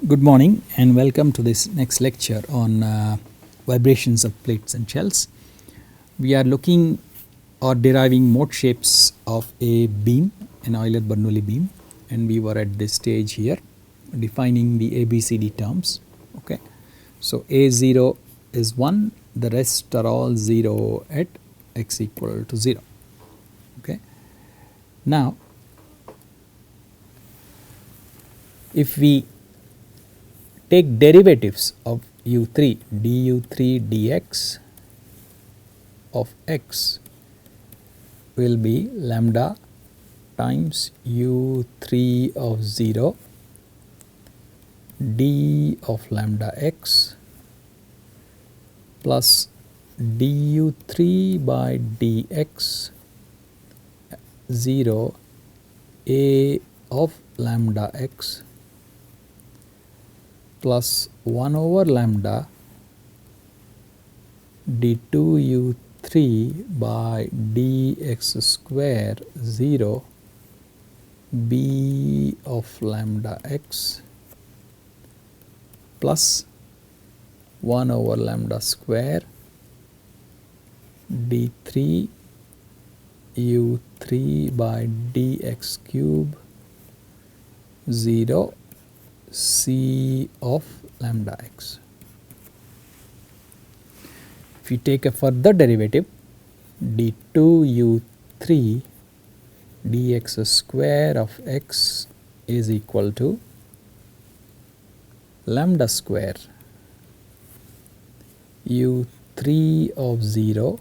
Good morning and welcome to this next lecture on vibrations of plates and shells. We are looking or deriving mode shapes of a beam, an Euler-Bernoulli beam, and we were at this stage here defining the ABCD terms. Okay, so A0 is 1, the rest are all 0 at x equal to 0. Okay, now if we take derivatives of u3 du3 dx of x will be lambda times u3 of 0 d of lambda x plus du3 by dx 0 a of lambda x plus 1 over lambda d2 u3 by dx square 0 b of lambda x plus 1 over lambda square d3 u3 by dx cube 0 c of lambda x. If you take a further derivative d2 u3 dx square of x is equal to lambda square u3 of 0.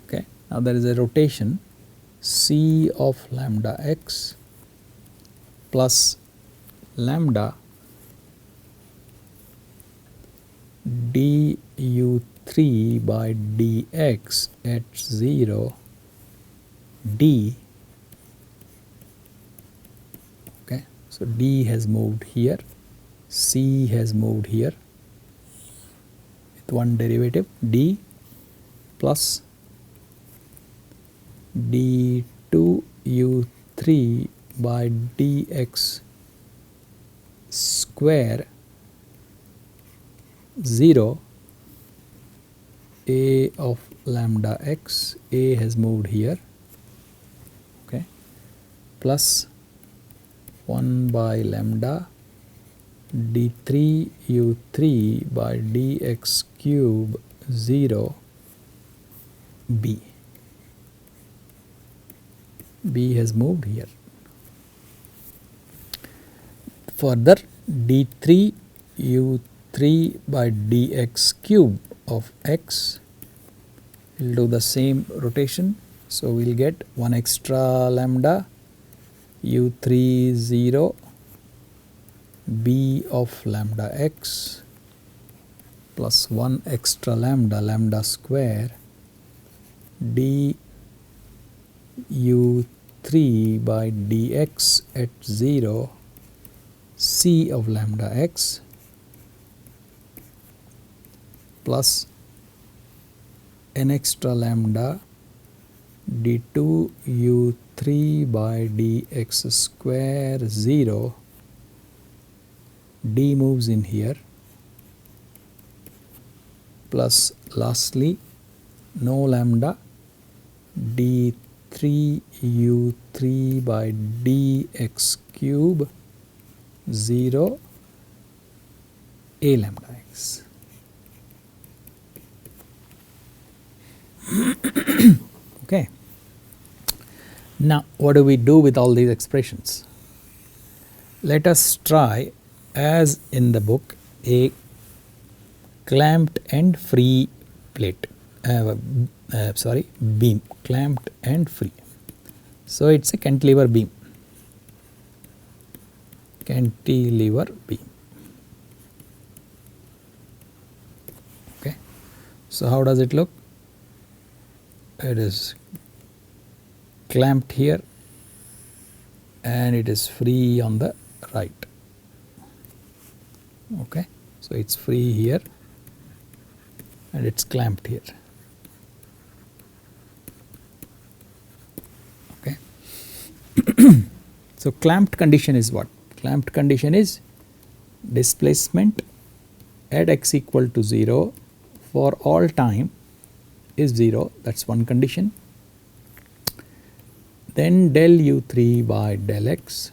Okay, now there is a rotation c of lambda x plus lambda du3 by dx at 0 d. Okay, so d has moved here, c has moved here with one derivative d plus d2 u3 by dx square 0 a of lambda x, a has moved here, okay, plus 1 by lambda d3 u3 by dx cube 0 b. B has moved here. Further d3 u3 by dx cube of x will do the same rotation. So we will get 1 extra lambda u3 0 b of lambda x plus 1 extra lambda lambda square d u3 by dx at 0 c of lambda x plus n extra lambda d2 u3 by dx square 0 d moves in here plus lastly no lambda d3 u3 by dx cube 0 a lambda x. Okay. Now what do we do with all these expressions? Let us try, as in the book, a clamped and free plate, beam, clamped and free. So it is a cantilever beam, okay. So how does it look? It is clamped here and it is free on the right. Okay, so it is free here and it is clamped here. Okay. So clamped condition is what? Clamped condition is displacement at x equal to 0 for all time is 0, that is one condition. Then del u3 by del x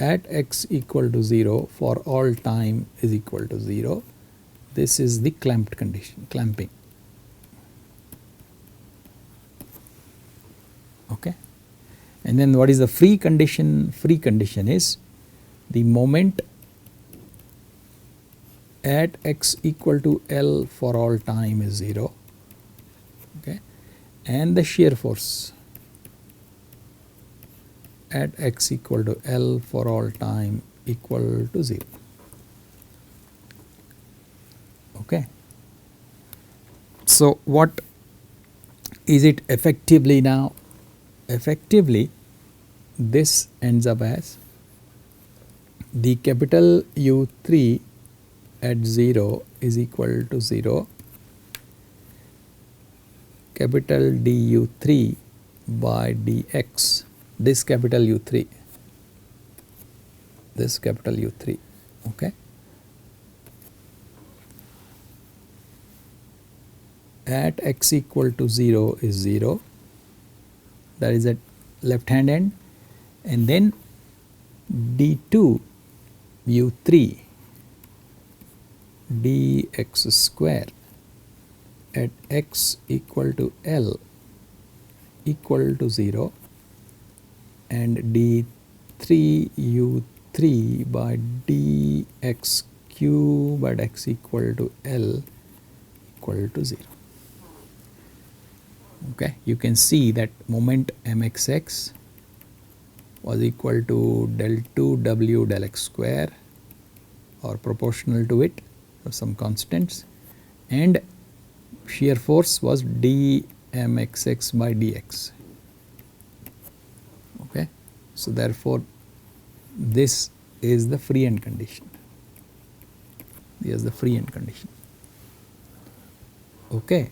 at x equal to 0 for all time is equal to 0. This is the clamped condition, clamping. Okay. And then what is the free condition? Free condition is the moment at x equal to L for all time is 0, okay, and the shear force at x equal to L for all time equal to 0. Okay. So what is it effectively now? Effectively, this ends up as the capital U3 at 0 is equal to 0, capital du3 by dx, this capital U3, this capital U3, okay, at x equal to 0 is 0, that is at left hand end, and then d2 u3 dx square at x equal to L equal to 0, and d3 u3 by dx cube at x equal to L equal to 0. Okay, you can see that moment mxx was equal to del 2 w del x square or proportional to it, or some constants, and shear force was dmxx by dx. Okay, so therefore this is the free end condition. This is the free end condition. Okay,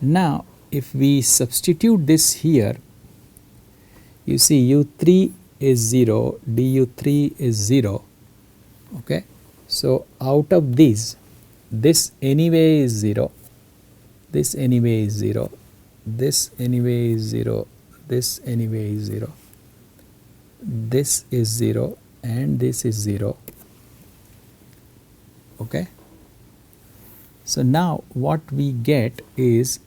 now if we substitute this here, you see u3 is 0, du3 is 0. Okay, so out of these, this anyway is 0, this anyway is 0, this anyway is 0, this anyway is 0, this is 0, and this is 0. Okay, so now what we get is,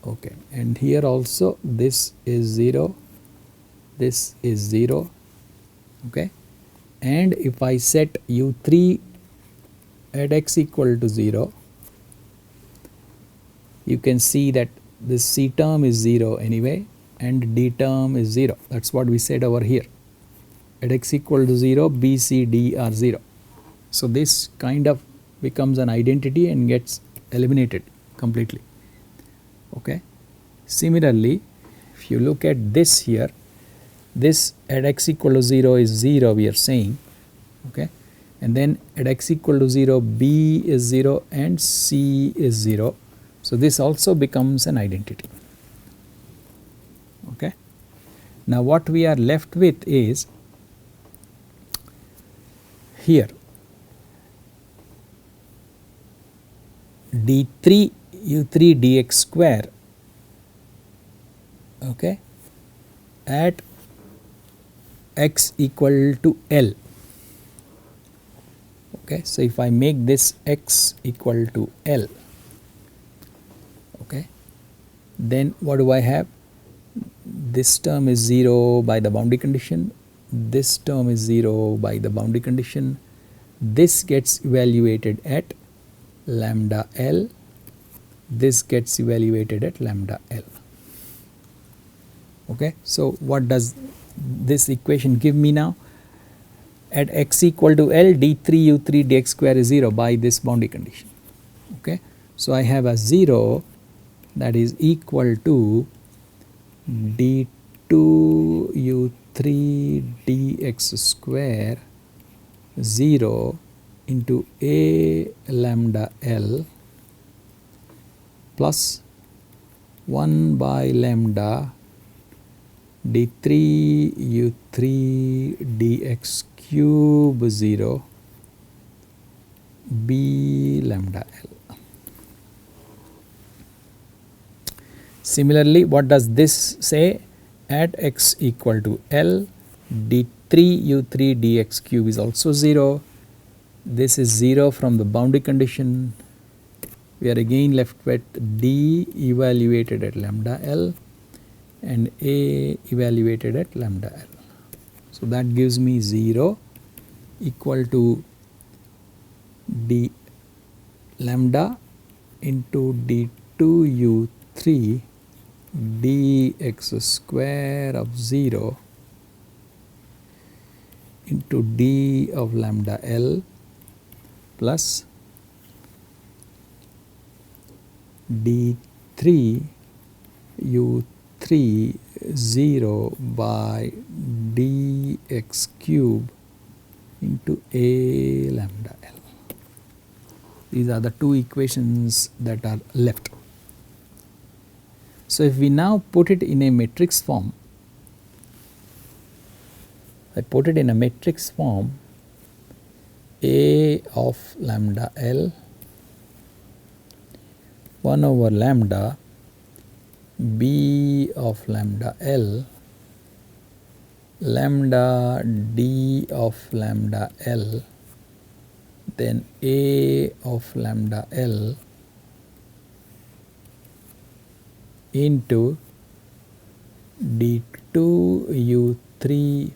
okay, and here also this is 0, this is 0, okay, and if I set u3 at x equal to 0, you can see that this c term is 0 anyway and d term is 0. That is what we said over here. At x equal to 0, b, c, d are 0. So this kind of becomes an identity and gets eliminated completely. Okay. Similarly, if you look at this here, this at x equal to 0 is 0, we are saying, okay, and then at x equal to 0, b is 0 and c is 0. So this also becomes an identity. Okay. Now what we are left with is here d3 u3 dx square, okay, at x equal to L. Okay, so if I make this x equal to L, okay, then what do I have? This term is 0 by the boundary condition, this term is 0 by the boundary condition, this gets evaluated at lambda L, this gets evaluated at lambda L. Okay, so what does this equation give me now? At x equal to L, d3 u3 dx square is 0 by this boundary condition. Okay, so I have a 0 that is equal to d2 u3 dx square 0 into a lambda L plus 1 by lambda d3 u3 dx cube 0 b lambda L. Similarly, what does this say? At x equal to L, d3 u3 dx cube is also 0. This is 0 from the boundary condition. We are again left with d evaluated at lambda L and a evaluated at lambda L. So that gives me 0 equal to d lambda into d2 u3 dx square of 0 into d of lambda L plus d3 u3 0 by dx cube into a lambda L. These are the two equations that are left. So if we now put it in a matrix form, I put it in a matrix form, A of lambda L 1 over lambda B of lambda L lambda D of lambda L, then A of lambda L into d2 u3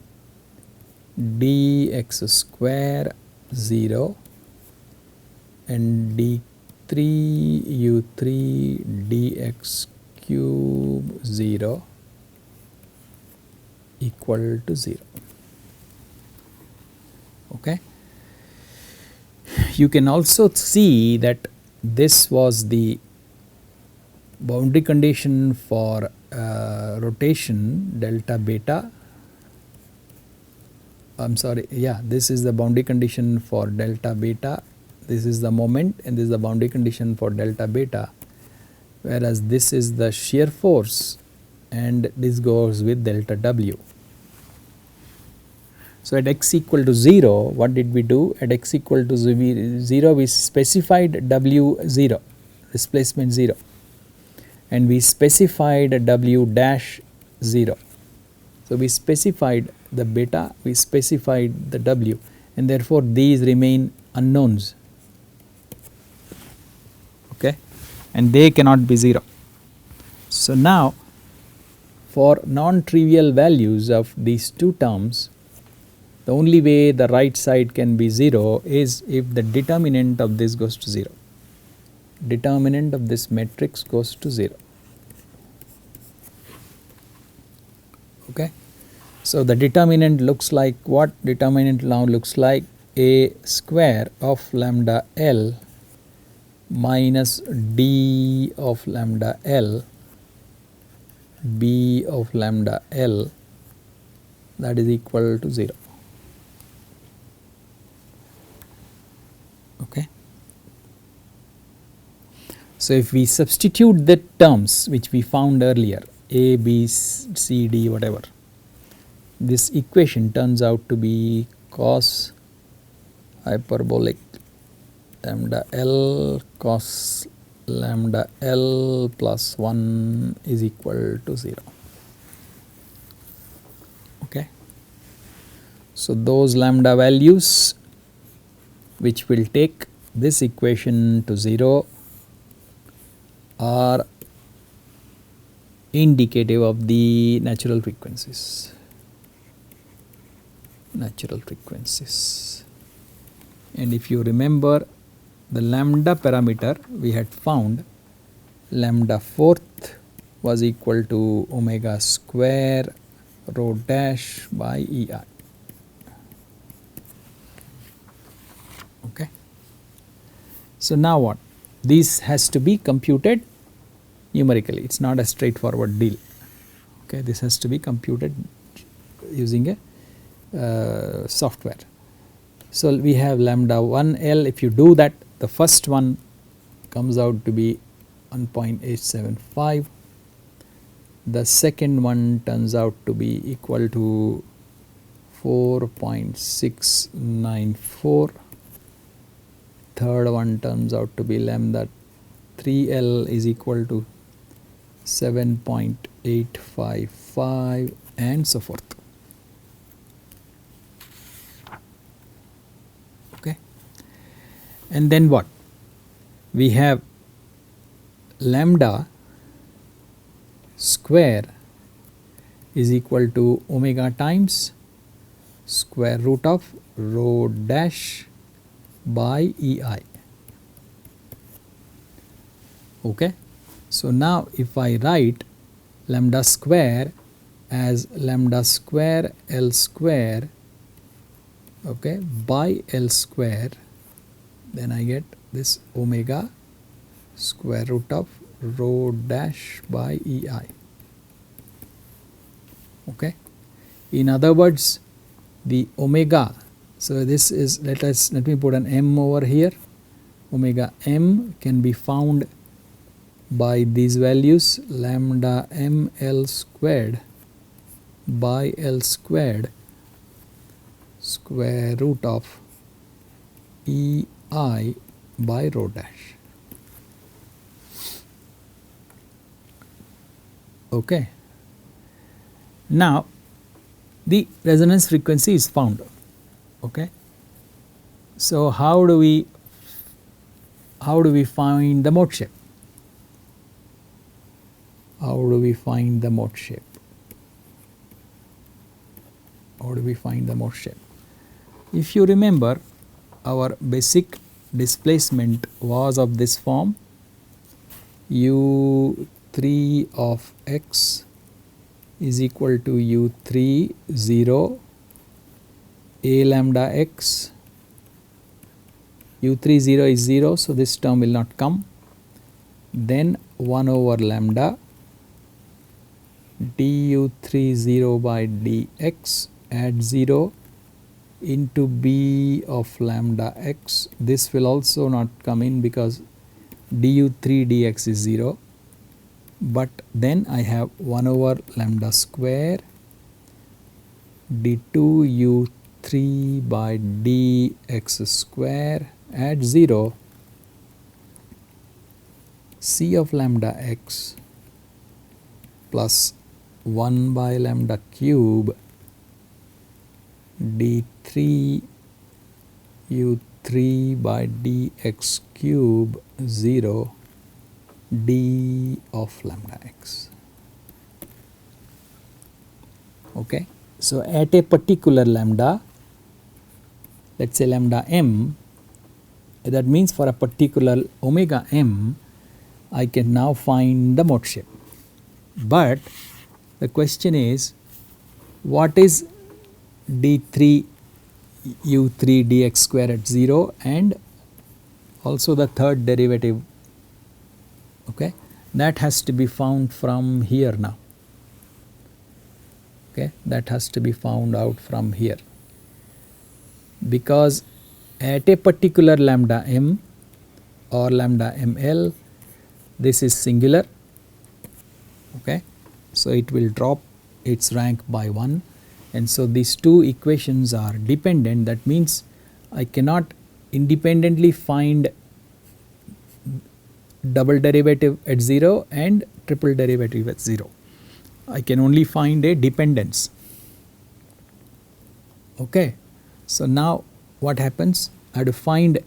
dx square 0 and d3 u3 dx cube 0 equal to 0. Okay. You can also see that this was the boundary condition for rotation delta beta. This is the boundary condition for delta beta, this is the moment, and this is the boundary condition for delta beta, whereas this is the shear force and this goes with delta W. So at x equal to 0, what did we do? At x equal to 0 we specified W 0, displacement 0, and we specified W dash 0. So we specified the beta, we specified the W, and therefore these remain unknowns, okay, and they cannot be 0. So now for non-trivial values of these two terms, the only way the right side can be 0 is if the determinant of this goes to 0. Determinant of this matrix goes to 0. Okay. So the determinant looks like what? Determinant now looks like a square of lambda L minus d of lambda L b of lambda L, that is equal to 0. Okay. So if we substitute the terms which we found earlier, a, b, c, d, whatever, this equation turns out to be cos hyperbolic lambda L cos lambda L plus 1 is equal to 0. Okay. So those lambda values which will take this equation to 0 are indicative of the natural frequencies. Natural frequencies. And if you remember the lambda parameter, we had found lambda fourth was equal to omega square rho dash by EI. Okay. So now what? This has to be computed numerically. It's not a straightforward deal. Okay, this has to be computed using a software. So we have lambda 1L. If you do that, the first one comes out to be 1.875. the second one turns out to be equal to 4.694. Third one turns out to be lambda 3L is equal to 7.855 and so forth. Okay. And then what? We have lambda square is equal to omega times square root of rho dash by EI. Okay. So now if I write lambda square as lambda square L square, okay, by L square, then I get this omega square root of rho dash by EI. Okay. In other words, the omega, so this is, let me put an m over here. Omega m can be found by these values, lambda m L squared by L squared square root of EI by rho dash. Okay. Now the resonance frequency is found. Okay. So how do we find the mode shape? How do we find the mode shape? How do we find the mode shape? If you remember, our basic displacement was of this form: u3 of x is equal to u3 0 a lambda x. u3 0 is 0, so this term will not come. Then 1 over lambda du3 0 by dx at 0 into b of lambda x. This will also not come in because du3 dx is 0. But then I have 1 over lambda square d2 u3 by dx square at 0 c of lambda x plus 1 by lambda cube d3 u3 by dx cube 0 d of lambda x. Okay. So at a particular lambda, let us say lambda m, that means for a particular omega m, I can now find the mode shape. But the question is, what is d3 u3 dx square at 0 and also the third derivative? Okay, that has to be found from here now. Okay, that has to be found out from here, because at a particular lambda m or lambda ml, this is singular. Okay, so it will drop its rank by 1, and so these two equations are dependent. That means I cannot independently find double derivative at 0 and triple derivative at 0. I can only find a dependence. Okay. So now what happens? I have to find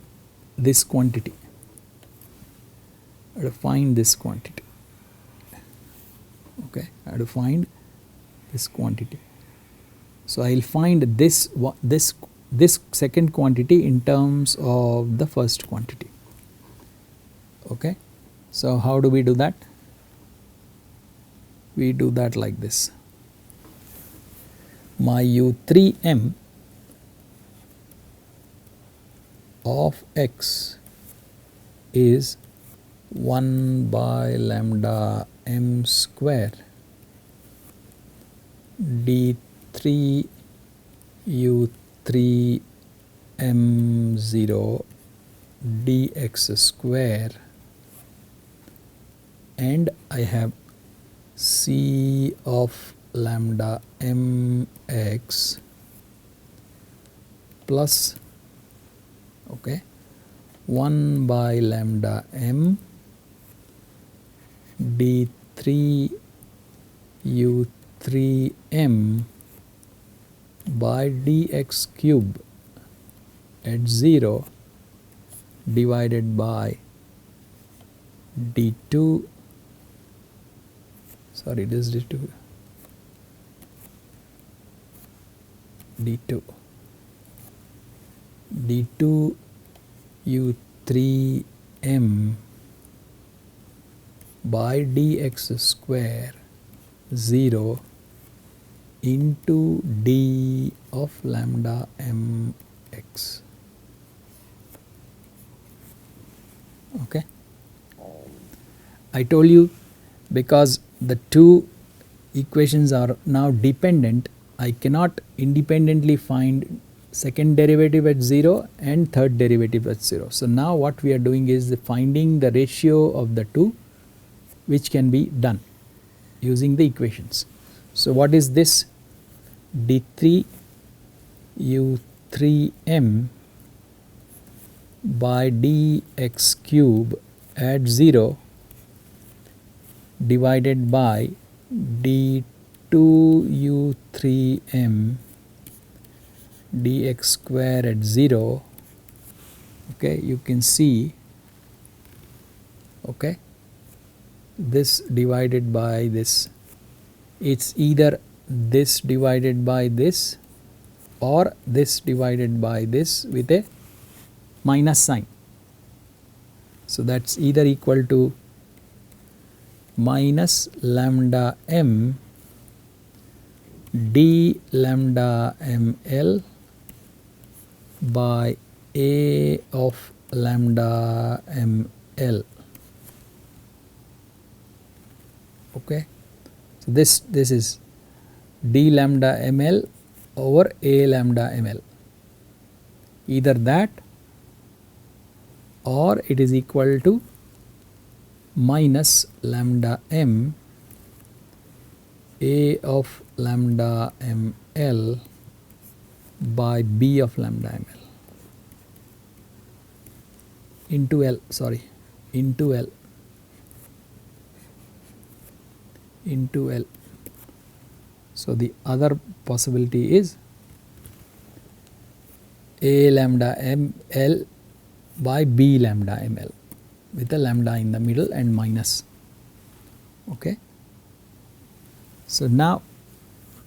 this quantity. I have to find this quantity. Okay. I have to find this quantity. So I will find this second quantity in terms of the first quantity. Okay. So how do we do that? We do that like this. My u3m of x is 1 by lambda m square d3 u3 m0 dx square, and I have C of lambda mx plus, okay, 1 by lambda m d3 u3m by dx cube at 0 divided by d2, sorry, this is d2 u3m by dx square 0 into d of lambda mx. Okay, I told you because the two equations are now dependent, I cannot independently find second derivative at 0 and third derivative at 0. So now what we are doing is finding the ratio of the two, which can be done using the equations. So what is this? d3 u3m by dx cube at 0 divided by d2 u3m dx square at 0. Okay, you can see, okay, this divided by this, it's either this divided by this or this divided by this with a minus sign. So that's either equal to minus lambda m d lambda ml by a of lambda ml. Okay, so this is d lambda ml over a lambda ml, either that or it is equal to minus lambda m a of lambda ml by b of lambda ml into L, sorry, into L, into L. So the other possibility is a lambda ml by b lambda ml with a lambda in the middle and minus. Okay. So now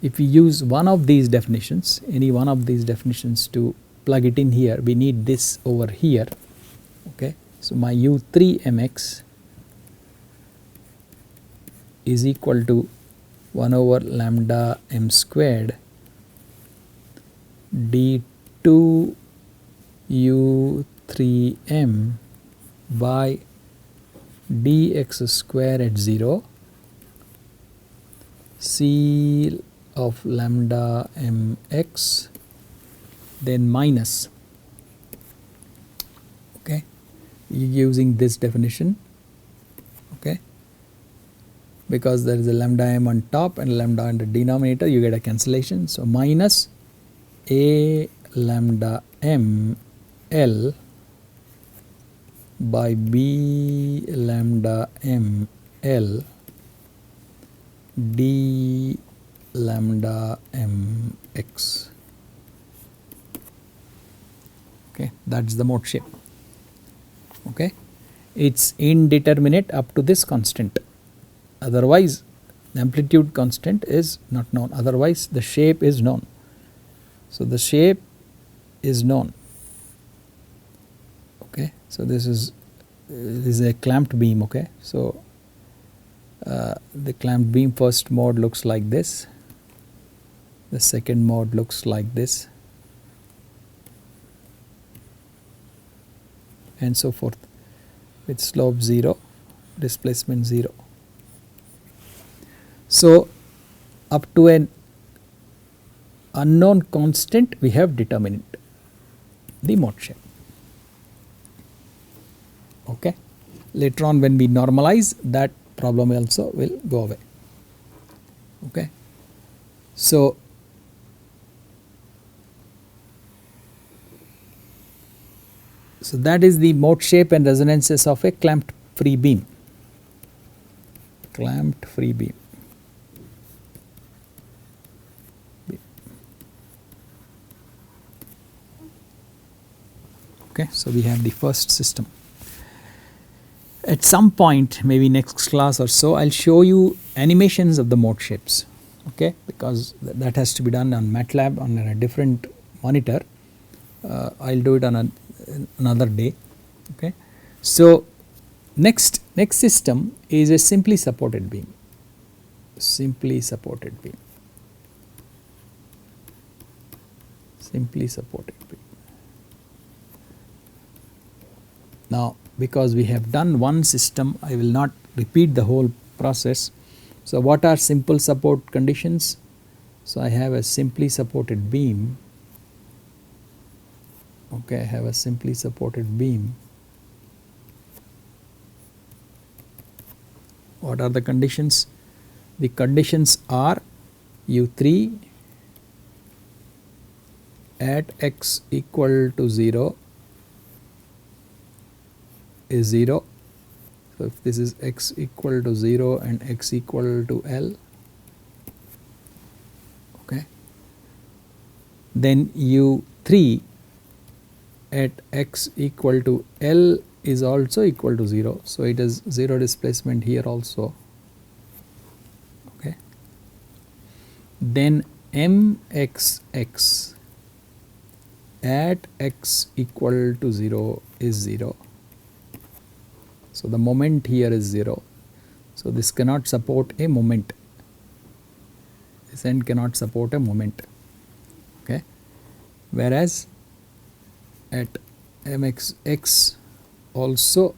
if we use one of these definitions, any one of these definitions to plug it in here, we need this over here. Okay. So my u3mx is equal to 1 over lambda m squared d2 u3m by dx square at 0 C of lambda mx, then minus, okay, using this definition, okay, because there is a lambda m on top and lambda on the denominator, you get a cancellation. So minus a lambda m L by b lambda m L d lambda m x. Okay, that's the mode shape. Okay, it's indeterminate up to this constant, otherwise the amplitude constant is not known, otherwise the shape is known. So the shape is known. Okay, so this is a clamped beam. Okay, so the clamped beam first mode looks like this, the second mode looks like this, and so forth, with slope 0, displacement 0. So up to an unknown constant we have determined the mode shape. Okay, later on when we normalize, that problem also will go away. Okay. So that is the mode shape and resonances of a clamped free beam. Clamped free beam. Okay, so we have the first system. At some point, maybe next class or so, I'll show you animations of the mode shapes. Okay, because that has to be done on MATLAB on a different monitor. I'll do it on another day. Okay, so next system is a simply supported beam. Simply supported beam. Simply supported beam. Now, because we have done one system, I will not repeat the whole process. So, what are simple support conditions? So, I have a simply supported beam. Okay, I have a simply supported beam. What are the conditions? The conditions are U3 at x equal to 0 is 0. So, if this is x equal to 0 and x equal to L, okay, then U3 at x equal to L is also equal to 0. So, it is 0 displacement here also. Okay. Then Mxx at x equal to 0 is 0. So, the moment here is 0. So, this cannot support a moment. This end cannot support a moment. Okay. Whereas at Mxx also,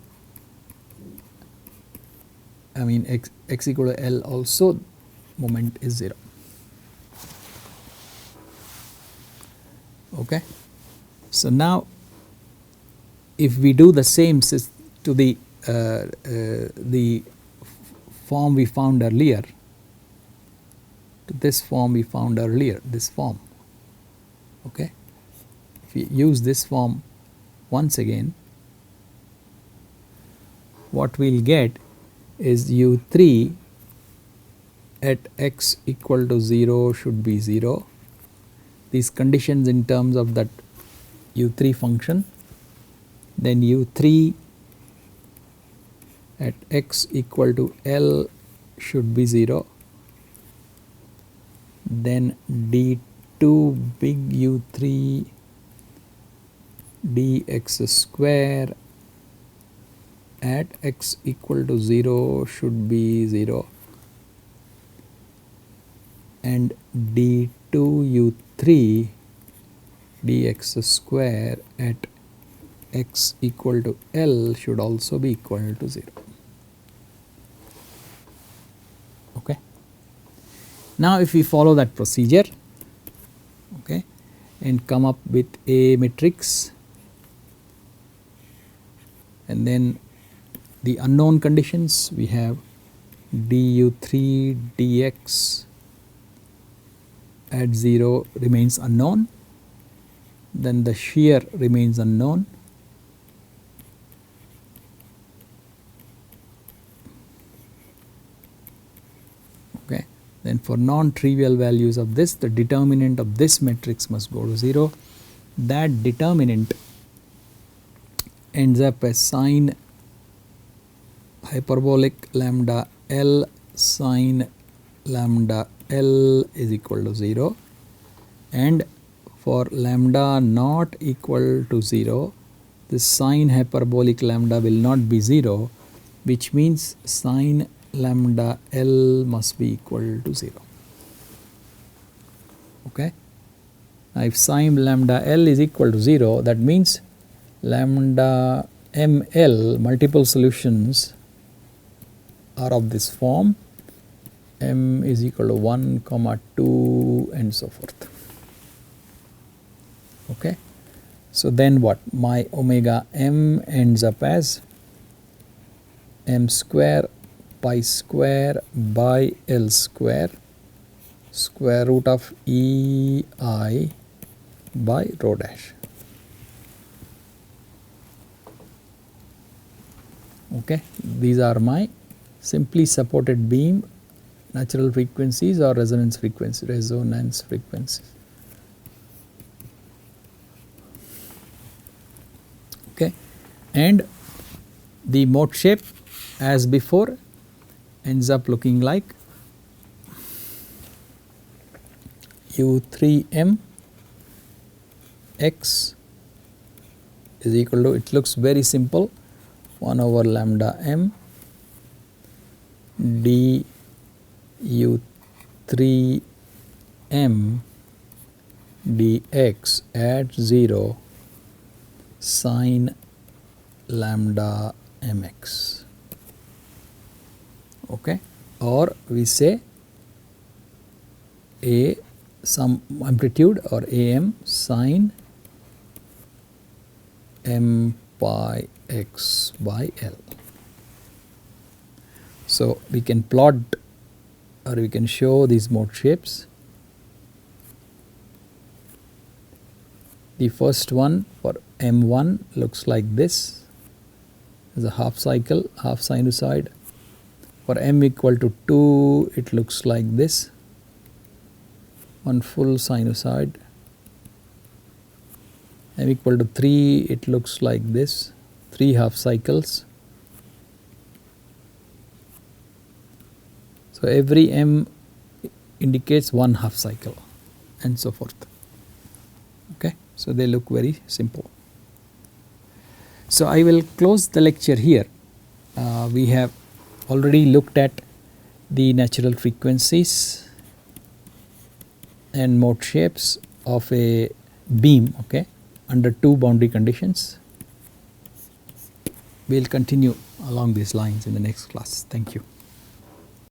I mean x equal to L also, moment is 0. Okay. So, now if we do the same to the form we found earlier, to this form we found earlier, this form. Okay. If we use this form once again, what we will get is U3 at x equal to 0 should be 0. These conditions in terms of that U3 function, then U3 at x equal to L should be 0, then d2 big U3 dx square at x equal to 0 should be 0, and d2 U3 dx square at x equal to L should also be equal to 0. Okay. Now, if we follow that procedure, okay, and come up with a matrix, and then the unknown conditions, we have du3 dx at 0 remains unknown, then the shear remains unknown, okay. Then for non-trivial values of this, the determinant of this matrix must go to 0. That determinant ends up as sine hyperbolic lambda L sine lambda L is equal to 0, and for lambda not equal to 0, this sine hyperbolic lambda will not be 0, which means sine lambda L must be equal to 0. Okay. Now, if sine lambda L is equal to 0, that means lambda ML multiple solutions are of this form, m is equal to 1, 2 and so forth. Okay. So, then what? My omega m ends up as m square pi square by L square square root of EI by rho dash. Okay, these are my simply supported beam natural frequencies or resonance frequencies. Okay, and the mode shape as before ends up looking like U3M x is equal to, it looks very simple, 1 over lambda m d U3m dx at 0 sine lambda mx. Okay, or we say a some amplitude or am sine m pi x by L. So we can plot or we can show these mode shapes. The first one for M1 looks like this, is a half cycle, half sinusoid. For m equal to 2 it looks like this, one full sinusoid. M equal to 3 it looks like this, 3 half cycles. So every m indicates one half cycle and so forth. Okay, so they look very simple. So I will close the lecture here. We have already looked at the natural frequencies and mode shapes of a beam, okay, under two boundary conditions. We will continue along these lines in the next class. Thank you.